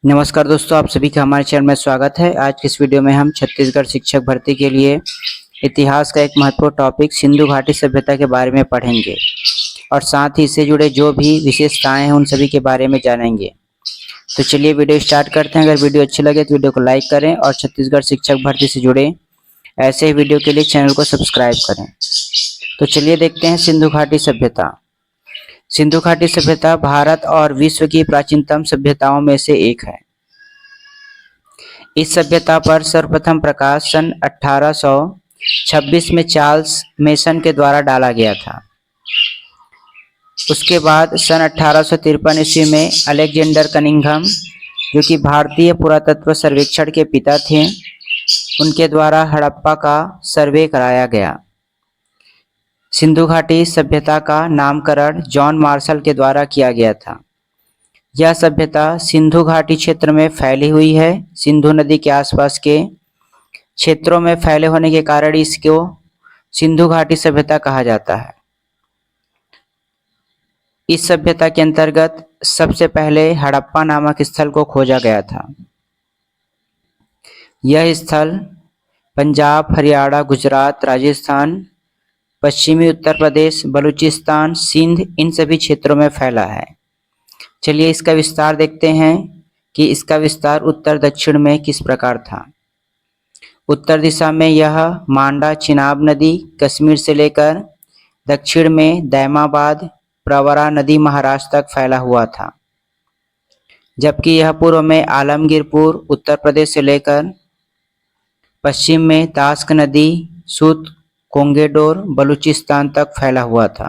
नमस्कार दोस्तों, आप सभी का हमारे चैनल में स्वागत है। आज की इस वीडियो में हम छत्तीसगढ़ शिक्षक भर्ती के लिए इतिहास का एक महत्वपूर्ण टॉपिक सिंधु घाटी सभ्यता के बारे में पढ़ेंगे और साथ ही इससे जुड़े जो भी विशेषताएं हैं उन सभी के बारे में जानेंगे। तो चलिए वीडियो स्टार्ट करते हैं। अगर वीडियो अच्छी लगे तो वीडियो को लाइक करें और छत्तीसगढ़ शिक्षक भर्ती से जुड़े ऐसे ही वीडियो के लिए चैनल को सब्सक्राइब करें। तो चलिए देखते हैं सिंधु घाटी सभ्यता। सिंधु घाटी सभ्यता भारत और विश्व की प्राचीनतम सभ्यताओं में से एक है। इस सभ्यता पर सर्वप्रथम प्रकाश सन 1826 में चार्ल्स मेसन के द्वारा डाला गया था। उसके बाद सन 1853 ईस्वी में अलेक्जेंडर कनिंघम, जो कि भारतीय पुरातत्व सर्वेक्षण के पिता थे, उनके द्वारा हड़प्पा का सर्वे कराया गया। सिंधु घाटी सभ्यता का नामकरण जॉन मार्शल के द्वारा किया गया था। यह सभ्यता सिंधु घाटी क्षेत्र में फैली हुई है। सिंधु नदी के आसपास के क्षेत्रों में फैले होने के कारण इसको सिंधु घाटी सभ्यता कहा जाता है। इस सभ्यता के अंतर्गत सबसे पहले हड़प्पा नामक स्थल को खोजा गया था। यह स्थल पंजाब, हरियाणा, गुजरात, राजस्थान, पश्चिमी उत्तर प्रदेश, बलूचिस्तान, सिंध, इन सभी क्षेत्रों में फैला है। चलिए इसका विस्तार देखते हैं कि इसका विस्तार उत्तर दक्षिण में किस प्रकार था। उत्तर दिशा में यह मांडा चिनाब नदी कश्मीर से लेकर दक्षिण में दैमाबाद प्रवरा नदी महाराष्ट्र तक फैला हुआ था, जबकि यह पूर्व में आलमगीरपुर उत्तर प्रदेश से लेकर पश्चिम में तास्क नदी सूत कोंगेडोर बलूचिस्तान तक फैला हुआ था।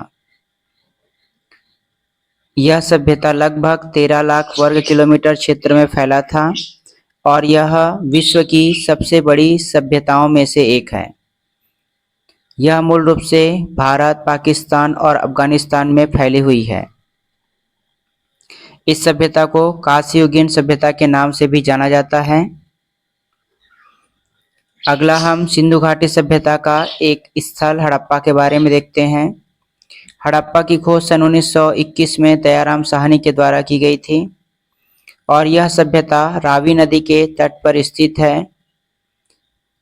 यह सभ्यता लगभग 13 लाख वर्ग किलोमीटर क्षेत्र में फैला था और यह विश्व की सबसे बड़ी सभ्यताओं में से एक है। यह मूल रूप से भारत, पाकिस्तान और अफगानिस्तान में फैली हुई है। इस सभ्यता को कांस्ययुगीन सभ्यता के नाम से भी जाना जाता है। अगला हम सिंधु घाटी सभ्यता का एक स्थल हड़प्पा के बारे में देखते हैं। हड़प्पा की खोज सन 1921 में दयाराम साहनी के द्वारा की गई थी और यह सभ्यता रावी नदी के तट पर स्थित है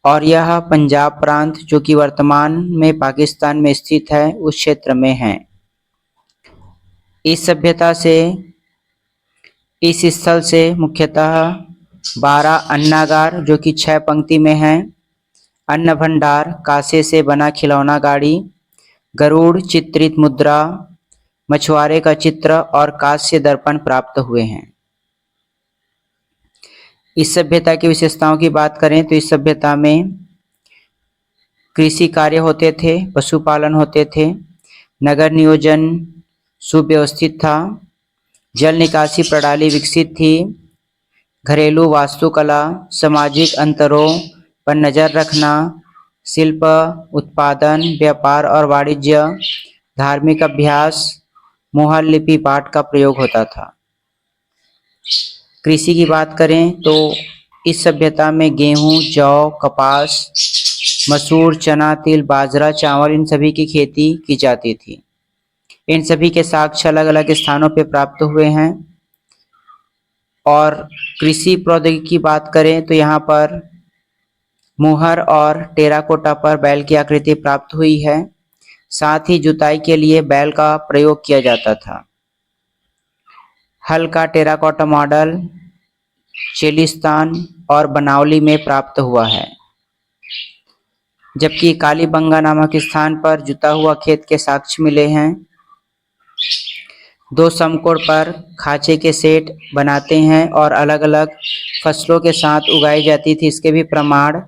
और यह पंजाब प्रांत, जो कि वर्तमान में पाकिस्तान में स्थित है, उस क्षेत्र में है। इस सभ्यता से इस स्थल से मुख्यतः 12 अन्नागार, जो कि 6 पंक्ति में हैं, अन्न भंडार, कांसे से बना खिलौना गाड़ी, गरुड़ चित्रित मुद्रा, मछुआरे का चित्र और कांस्य दर्पण प्राप्त हुए हैं। इस सभ्यता की विशेषताओं की बात करें तो इस सभ्यता में कृषि कार्य होते थे, पशुपालन होते थे, नगर नियोजन सुव्यवस्थित था, जल निकासी प्रणाली विकसित थी, घरेलू वास्तुकला, सामाजिक अंतरों पर नजर रखना, शिल्प उत्पादन, व्यापार और वाणिज्य, धार्मिक अभ्यास, मोहर लिपि पाठ का प्रयोग होता था। कृषि की बात करें तो इस सभ्यता में गेहूं, जौ, कपास, मसूर, चना, तिल, बाजरा, चावल, इन सभी की खेती की जाती थी। इन सभी के साक्ष्य अलग अलग स्थानों पर प्राप्त हुए हैं। और कृषि प्रौद्योगिकी की बात करें तो यहाँ पर मुहर और टेराकोटा पर बैल की आकृति प्राप्त हुई है। साथ ही जुताई के लिए बैल का प्रयोग किया जाता था। हल का टेराकोटा मॉडल चेलिस्तान और बनावली में प्राप्त हुआ है, जबकि कालीबंगा नामक स्थान पर जुता हुआ खेत के साक्ष्य मिले हैं। 2 समकोण पर खांचे के सेट बनाते हैं और अलग अलग फसलों के साथ उगाई जाती थी, इसके भी प्रमाण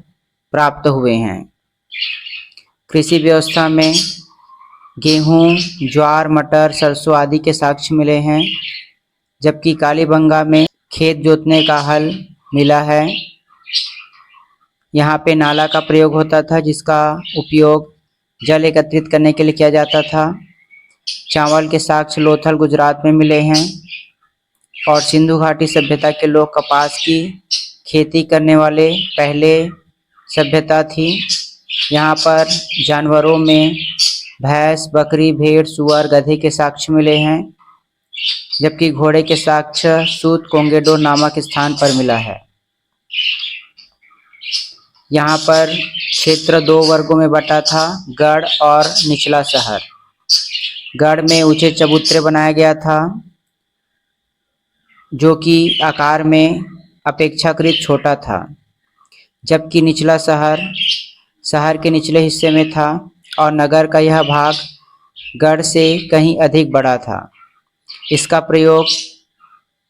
प्राप्त हुए हैं। कृषि व्यवस्था में गेहूं, ज्वार, मटर, सरसों आदि के साक्ष्य मिले हैं, जबकि कालीबंगा में खेत जोतने का हल मिला है। यहाँ पे नाला का प्रयोग होता था, जिसका उपयोग जल एकत्रित करने के लिए किया जाता था। चावल के साक्ष्य लोथल गुजरात में मिले हैं और सिंधु घाटी सभ्यता के लोग कपास की खेती करने वाले पहले सभ्यता थी। यहाँ पर जानवरों में भैंस, बकरी, भेड़, सुअर, गधे के साक्ष्य मिले हैं। जबकि घोड़े के साक्ष्य सूत कोंगेडो नामक स्थान पर मिला है। यहाँ पर क्षेत्र 2 वर्गों में बटा था, गढ़ और निचला शहर। गढ़ में ऊंचे चबूतरे बनाया गया था जो कि आकार में अपेक्षाकृत छोटा था, जबकि निचला शहर के निचले हिस्से में था और नगर का यह भाग गढ़ से कहीं अधिक बड़ा था। इसका प्रयोग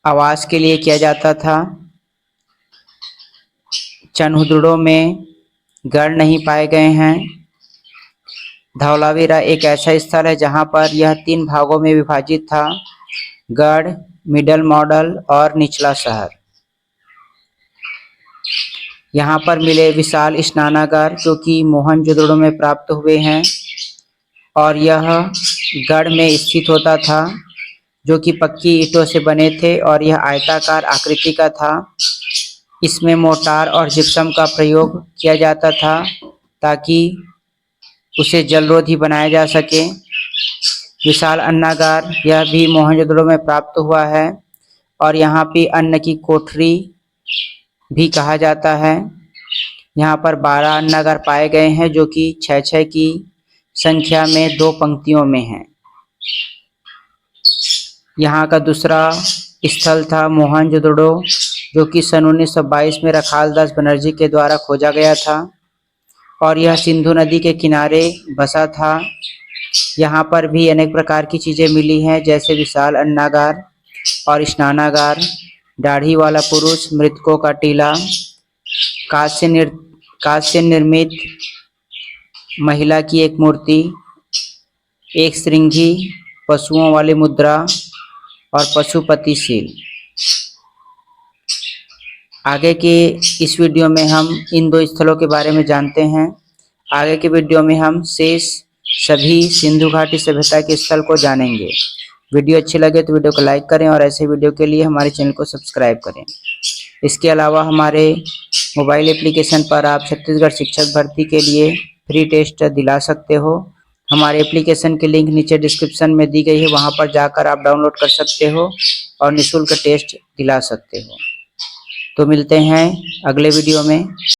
आवास के लिए किया जाता था। चन्हुदड़ों में गढ़ नहीं पाए गए हैं। धौलावीरा एक ऐसा स्थल है जहां पर यह 3 भागों में विभाजित था, गढ़, मिडल मॉडल और निचला शहर। यहाँ पर मिले विशाल स्नानागार जो कि मोहनजोदड़ो में प्राप्त हुए हैं और यह गढ़ में स्थित होता था जो कि पक्की ईंटों से बने थे और यह आयताकार आकृति का था। इसमें मोर्टार और जिप्सम का प्रयोग किया जाता था ताकि उसे जलरोधी बनाया जा सके। विशाल अन्नागार यह भी मोहनजोदड़ो में प्राप्त हुआ है और यहाँ पे अन्न की कोठरी भी कहा जाता है। यहाँ पर 12 अन्नागार पाए गए हैं जो कि 6-6 की संख्या में 2 पंक्तियों में हैं। यहाँ का दूसरा स्थल था मोहनजोदड़ो जो कि सन 1922 में रखालदास बनर्जी के द्वारा खोजा गया था और यह सिंधु नदी के किनारे बसा था। यहाँ पर भी अनेक प्रकार की चीज़ें मिली हैं जैसे विशाल अन्नागार और स्नानागार, दाढ़ी वाला पुरुष, मृतकों का टीला, कांस्य निर्मित महिला की एक मूर्ति, एक श्रृंगी, पशुओं वाली मुद्रा और पशुपतिशील। आगे के इस वीडियो में हम इन 2 स्थलों के बारे में जानते हैं। आगे के वीडियो में हम शेष सभी सिंधु घाटी सभ्यता के स्थल को जानेंगे। वीडियो अच्छी लगे तो वीडियो को लाइक करें और ऐसे वीडियो के लिए हमारे चैनल को सब्सक्राइब करें। इसके अलावा हमारे मोबाइल एप्लीकेशन पर आप छत्तीसगढ़ शिक्षक भर्ती के लिए फ्री टेस्ट दिला सकते हो। हमारे एप्लीकेशन की लिंक नीचे डिस्क्रिप्शन में दी गई है, वहां पर जाकर आप डाउनलोड कर सकते हो और निःशुल्क टेस्ट दिला सकते हो। तो मिलते हैं अगले वीडियो में।